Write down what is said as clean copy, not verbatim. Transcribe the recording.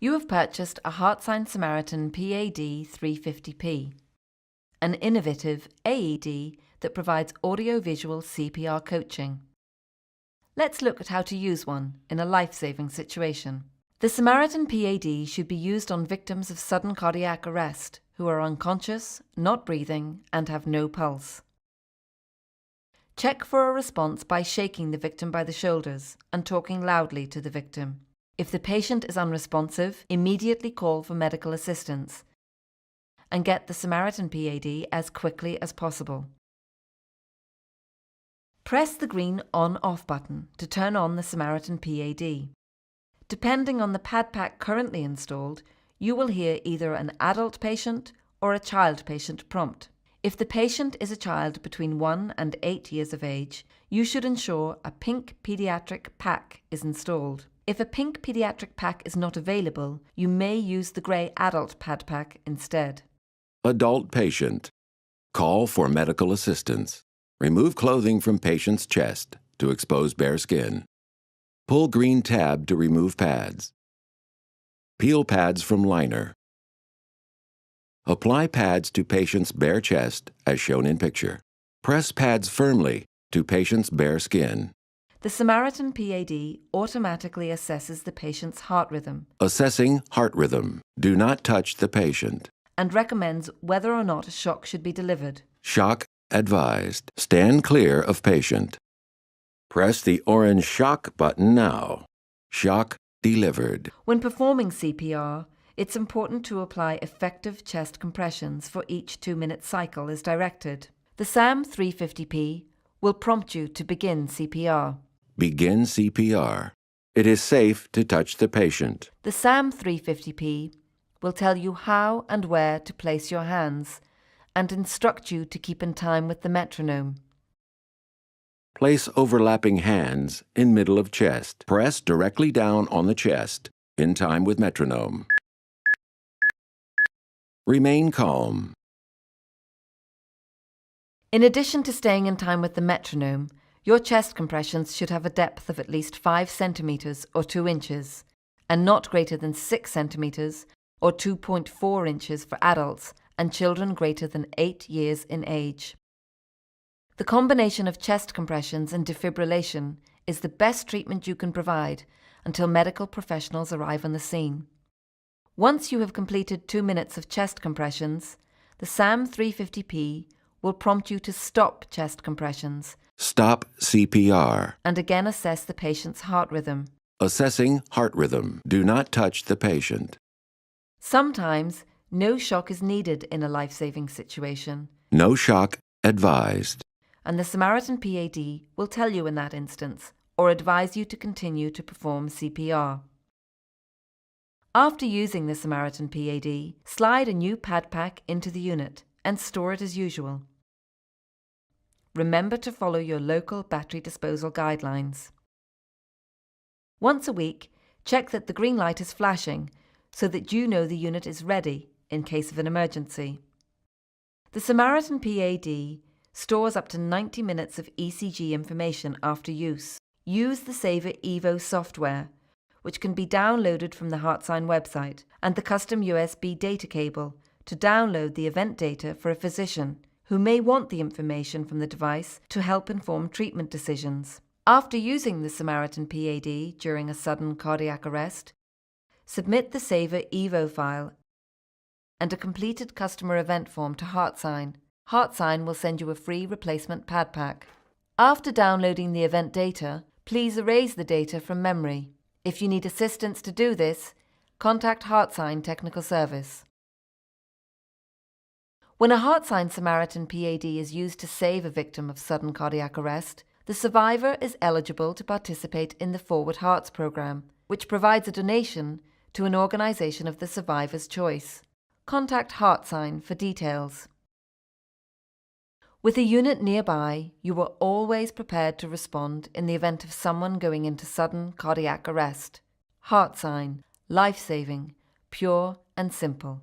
You have purchased a Heartsine Samaritan PAD 350p, an innovative AED that provides audio-visual CPR coaching. Let's look at how to use one in a life-saving situation. The Samaritan PAD should be used on victims of sudden cardiac arrest who are unconscious, not breathing, and have no pulse. Check for a response by shaking the victim by the shoulders and talking loudly to the victim. If the patient is unresponsive, immediately call for medical assistance and get the Samaritan PAD as quickly as possible. Press the green on-off button to turn on the Samaritan PAD. Depending on the pad pack currently installed, you will hear either an adult patient or a child patient prompt. If the patient is a child between 1 and 8 years of age, you should ensure a pink pediatric pack is installed. If a pink pediatric pack is not available, you may use the grey adult pad pack instead. Adult patient. Call for medical assistance. Remove clothing from patient's chest to expose bare skin. Pull green tab to remove pads. Peel pads from liner. Apply pads to patient's bare chest as shown in picture. Press pads firmly to patient's bare skin. The Samaritan PAD automatically assesses the patient's heart rhythm. Assessing heart rhythm. Do not touch the patient. And recommends whether or not a shock should be delivered. Shock advised. Stand clear of patient. Press the orange shock button now. Shock delivered. When performing CPR, it's important to apply effective chest compressions for each 2-minute cycle as directed. The SAM 350p will prompt you to begin CPR. Begin CPR. It is safe to touch the patient. The SAM 350p will tell you how and where to place your hands and instruct you to keep in time with the metronome. Place overlapping hands in middle of chest. Press directly down on the chest in time with metronome. Remain calm. In addition to staying in time with the metronome, your chest compressions should have a depth of at least 5 centimeters or 2 inches, and not greater than 6 centimeters or 2.4 inches for adults and children greater than 8 years in age. The combination of chest compressions and defibrillation is the best treatment you can provide until medical professionals arrive on the scene. Once you have completed 2 minutes of chest compressions, the SAM 350p will prompt you to stop chest compressions. Stop CPR. And again assess the patient's heart rhythm. Assessing heart rhythm. Do not touch the patient. Sometimes, no shock is needed in a life-saving situation. No shock advised. And the Samaritan PAD will tell you in that instance, or advise you to continue to perform CPR. After using the Samaritan PAD, slide a new pad pack into the unit and store it as usual. Remember to follow your local battery disposal guidelines. Once a week, check that the green light is flashing so that you know the unit is ready in case of an emergency. The Samaritan PAD stores up to 90 minutes of ECG information after use. Use the Saver Evo software, which can be downloaded from the Heartsine website, and the custom USB data cable to download the event data for a physician who may want the information from the device to help inform treatment decisions. After using the Samaritan PAD during a sudden cardiac arrest, submit the Saver Evo file and a completed customer event form to Heartsine. Heartsine will send you a free replacement pad pack. After downloading the event data, please erase the data from memory. If you need assistance to do this, contact Heartsine Technical Service. When a Heartsine Samaritan PAD is used to save a victim of sudden cardiac arrest, the survivor is eligible to participate in the Forward Hearts program, which provides a donation to an organisation of the survivor's choice. Contact Heartsine for details. With a unit nearby, you are always prepared to respond in the event of someone going into sudden cardiac arrest. Heartsine, life-saving, pure and simple.